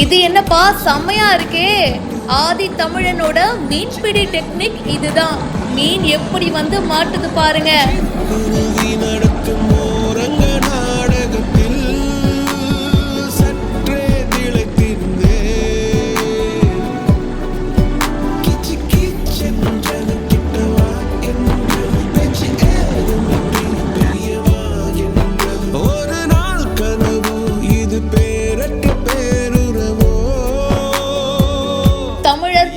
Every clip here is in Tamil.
இது என்னப்பா செம்மையா இருக்கே. ஆதி தமிழனோட மீன்பிடி டெக்னிக் இதுதான். மீன் எப்படி வந்து மாட்டுது பாருங்க.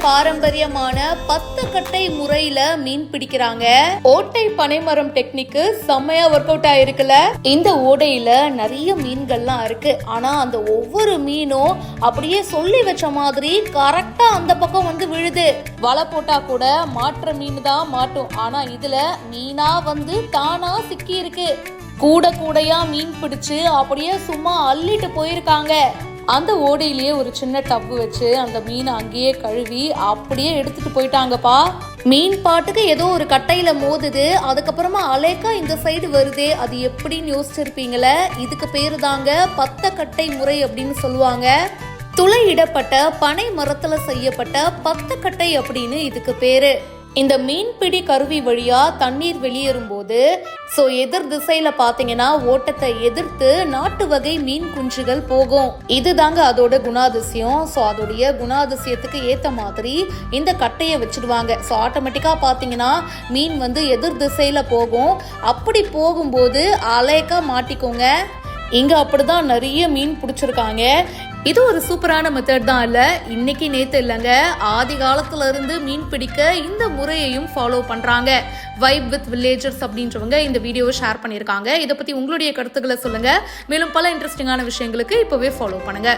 பாரம்பரியமான 10 கட்டை முறையில மீன் பிடிக்கிறாங்க. ஓட்டை பனைமரம் டெக்னிக் செம்மையா ஒர்க் அவுட் ஆயிருக்குல. இந்த ஓடையில நிறைய மீன்கள்லாம் இருக்கு. ஆனா அந்த ஒவ்வொரு மீனும் அப்படியே சொல்லி வச்ச மாதிரி கரெக்டா அந்த பக்கம் வந்து விழுது. வலை போட்டா கூட மாற்ற மீன் தான் மாட்டும். ஆனா இதுல மீனா வந்து தானா சிக்கி இருக்கு. கூடையா மீன் பிடிச்சு அப்படியே சும்மா அள்ளிட்டு போயிருக்காங்க. அந்த ஓடையிலேயே ஒரு சின்ன டப்பு வச்சு அந்த மீனை அங்கேயே கழுவி அப்படியே எடுத்துட்டு போயிட்டாங்கப்பா. மீன் பாட்டுக்கு ஏதோ ஒரு கட்டையில மோதுது. அதுக்கப்புறமா அலேக்கா இந்த சைடு வருதே, அது எப்படின்னு யோசிச்சிருப்பீங்களே. இதுக்கு பேரு தாங்க 10 கட்டை முறை அப்படின்னு சொல்லுவாங்க. துளையிடப்பட்ட பனை மரத்துல செய்யப்பட்ட 10 கட்டை அப்படின்னு இதுக்கு பேரு. இந்த மீன்பிடி கருவி வழியா தண்ணீர் வெளியேறும் போது எதிர் திசையில பாத்தீங்கன்னா ஓட்டத்தை எதிர்த்து நாட்டு வகை மீன் குஞ்சுகள் போகும். இதுதாங்க அதோட குணாதிசயம். அதோடைய குணாதிசயத்துக்கு ஏத்த மாதிரி இந்த கட்டையை வச்சிடுவாங்க. ஆட்டோமேட்டிக்கா பாத்தீங்கன்னா மீன் வந்து எதிர் திசையில போகும். அப்படி போகும்போது அலேக்கா மாட்டிக்கோங்க. இங்க அப்படிதான் நிறைய மீன் பிடிச்சிருக்காங்க. இது ஒரு சூப்பரான மெத்தட் தான் இல்ல. இன்னைக்கு நேத்து இல்லைங்க, ஆதி காலத்துல இருந்து மீன் பிடிக்க இந்த முறையையும் ஃபாலோ பண்றாங்க. வைப் வித் வில்லேஜர்ஸ் அப்படின்றவங்க இந்த வீடியோவை ஷேர் பண்ணியிருக்காங்க. இதை பத்தி உங்களுடைய கருத்துக்களை சொல்லுங்க. மேலும் பல இன்ட்ரெஸ்டிங்கான விஷயங்களுக்கு இப்பவே ஃபாலோ பண்ணுங்க.